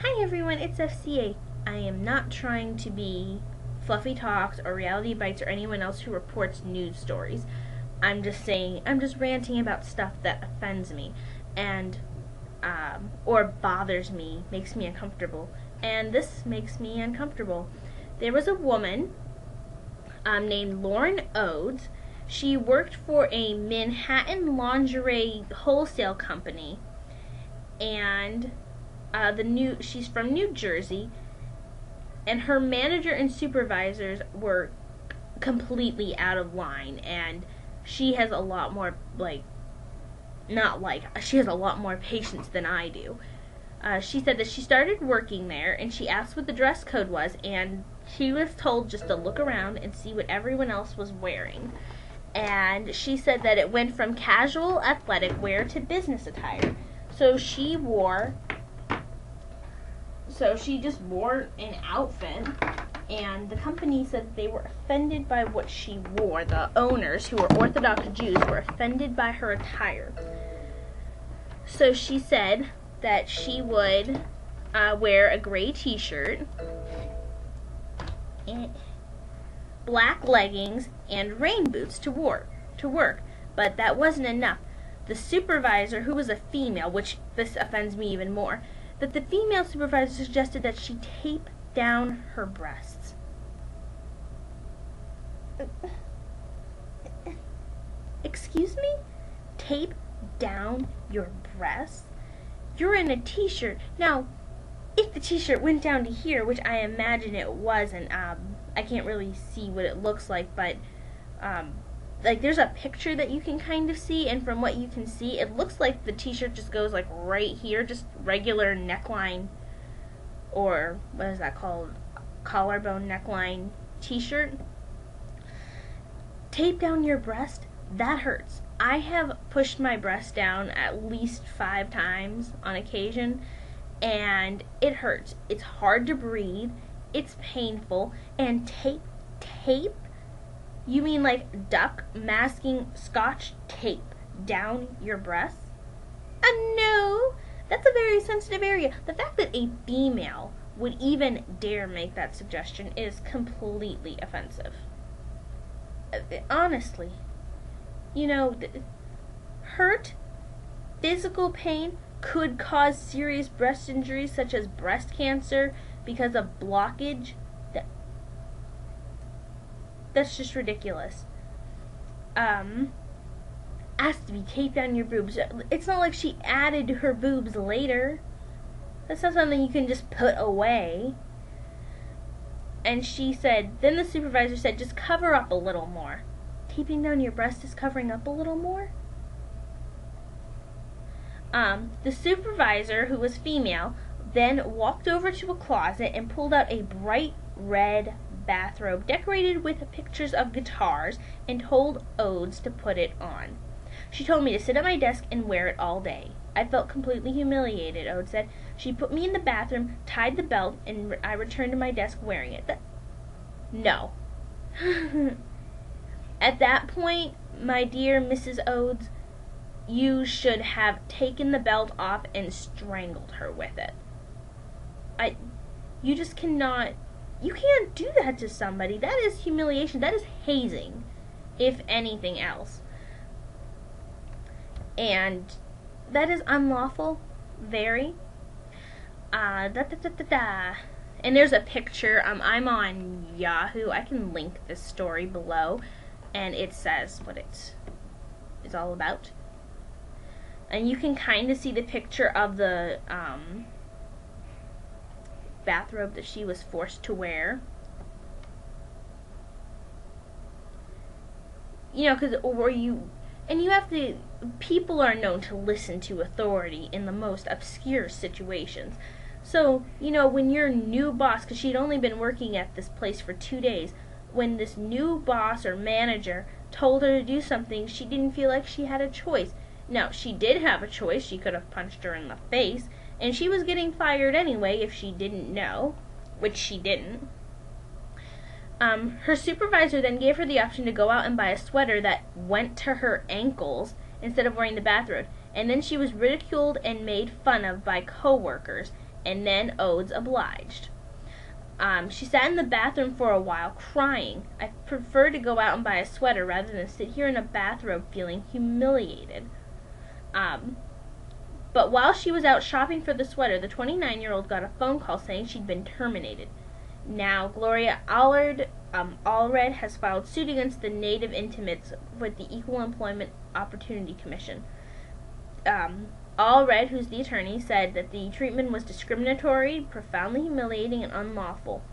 Hi everyone, it's FCA. I am not trying to be Fluffy Talks or Reality Bites or anyone else who reports news stories. I'm just ranting about stuff that offends me and or bothers me, makes me uncomfortable. And this makes me uncomfortable. There was a woman named Lauren Oates. She worked for a Manhattan lingerie wholesale company, and she's from New Jersey, and her manager and supervisors were completely out of line, and she has a lot more she has a lot more patience than I do. She said that she started working there and she asked what the dress code was, and she was told just to look around and see what everyone else was wearing. And she said that it went from casual athletic wear to business attire. So she just wore an outfit, and the company said they were offended by what she wore. The owners, who were Orthodox Jews, were offended by her attire. So she said that she would wear a gray t-shirt, and black leggings, and rain boots to work. But that wasn't enough. The supervisor, who was a female, which this offends me even more, that the female supervisor suggested that she tape down her breasts. Excuse me? Tape down your breasts? You're in a t-shirt. Now, if the t-shirt went down to here, which I imagine it wasn't, I can't really see what it looks like, but there's a picture that you can kind of see, and from what you can see, it looks like the t-shirt just goes like right here, just regular neckline, or what is that called, collarbone neckline t-shirt. Tape down your breast? That hurts. I have pushed my breast down at least 5 times on occasion, and it hurts. It's hard to breathe, it's painful, and tape? You mean like duck masking scotch tape down your breasts? No, that's a very sensitive area. The fact that a female would even dare make that suggestion is completely offensive. Honestly, hurt, physical pain could cause serious breast injuries such as breast cancer because of blockage. That's just ridiculous. Asked to be taped down your boobs. It's not like she added to her boobs later. That's not something you can just put away. And she said, then the supervisor said, just cover up a little more. Taping down your breast is covering up a little more? The supervisor, who was female, then walked over to a closet and pulled out a bright red bathrobe decorated with pictures of guitars and told Oates to put it on. She told me to sit at my desk and wear it all day. I felt completely humiliated, Oates said. She put me in the bathroom, tied the belt, and I returned to my desk wearing it. No. At that point, my dear Mrs. Oates, you should have taken the belt off and strangled her with it. You just cannot. You can't do that to somebody. That is humiliation. That is hazing, if anything else. And that is unlawful. Very. And there's a picture. I'm on Yahoo. I can link this story below, and it says what it's all about. And you can kind of see the picture of the bathrobe that she was forced to wear. People are known to listen to authority in the most obscure situations. So, when your new boss, because she'd only been working at this place for 2 days, when this new boss or manager told her to do something, she didn't feel like she had a choice. Now, she did have a choice. She could have punched her in the face, and she was getting fired anyway if she didn't know, which she didn't. Her supervisor then gave her the option to go out and buy a sweater that went to her ankles instead of wearing the bathrobe, and then she was ridiculed and made fun of by coworkers, and then Oates obliged. She sat in the bathroom for a while, crying. I prefer to go out and buy a sweater rather than sit here in a bathrobe feeling humiliated. But while she was out shopping for the sweater, the 29-year-old got a phone call saying she'd been terminated. Now, Gloria Allred has filed suit against the Native Intimates with the Equal Employment Opportunity Commission. Allred, who's the attorney, said that the treatment was discriminatory, profoundly humiliating, and unlawful.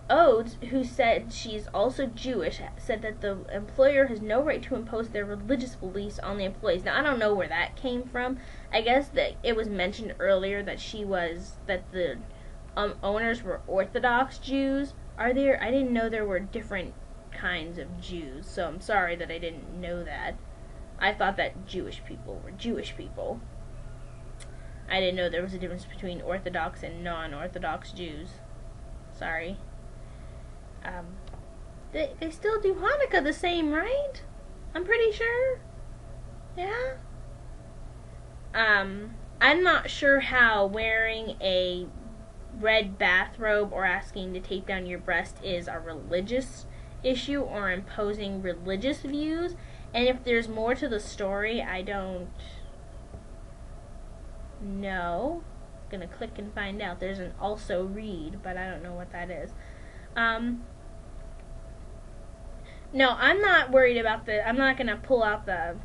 Oates, who said she's also Jewish, said that the employer has no right to impose their religious beliefs on the employees. Now, I don't know where that came from. I guess that it was mentioned earlier that the owners were Orthodox Jews. I didn't know there were different kinds of Jews, so I'm sorry that I didn't know that. I thought that Jewish people were Jewish people. I didn't know there was a difference between Orthodox and non-Orthodox Jews. Sorry. They still do Hanukkah the same, right? I'm pretty sure. Yeah? I'm not sure how wearing a red bathrobe or asking to tape down your breast is a religious issue or imposing religious views, and if there's more to the story, I don't know. I'm gonna click and find out. There's an also read, but I don't know what that is. No, I'm not worried about I'm not gonna pull out the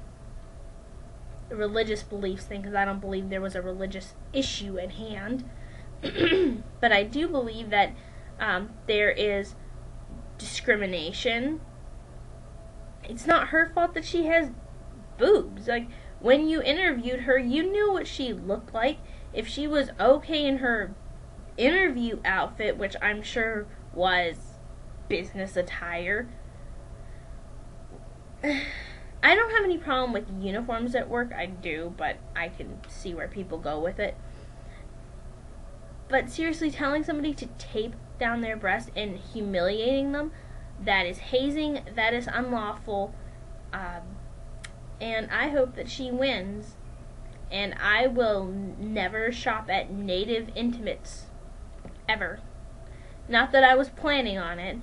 religious beliefs thing because I don't believe there was a religious issue at hand. But I do believe that there is discrimination. It's not her fault that she has boobs. Like, when you interviewed her, you knew what she looked like. If she was okay in her interview outfit, which I'm sure was business attire, I don't have any problem with uniforms at work. I do, but I can see where people go with it. But seriously, telling somebody to tape down their breast and humiliating them, that is hazing, that is unlawful, and I hope that she wins, and I will never shop at Native Intimates, ever. Not that I was planning on it,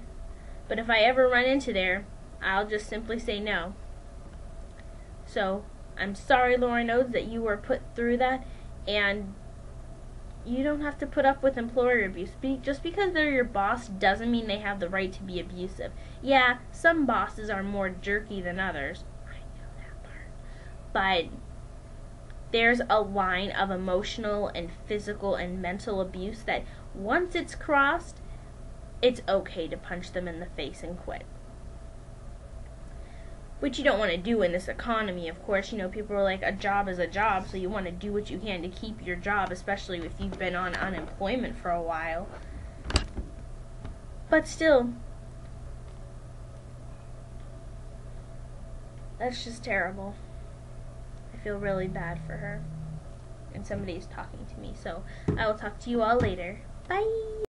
but if I ever run into there, I'll just simply say no. So, I'm sorry, Lauren Oates, that you were put through that, and you don't have to put up with employer abuse. Just because they're your boss doesn't mean they have the right to be abusive. Yeah, some bosses are more jerky than others. I know that part. But there's a line of emotional and physical and mental abuse that once it's crossed, it's okay to punch them in the face and quit. Which you don't want to do in this economy, of course. You know, people are like, a job is a job, so you want to do what you can to keep your job, especially if you've been on unemployment for a while. But still, that's just terrible. I feel really bad for her. And somebody's talking to me, so I will talk to you all later. Bye!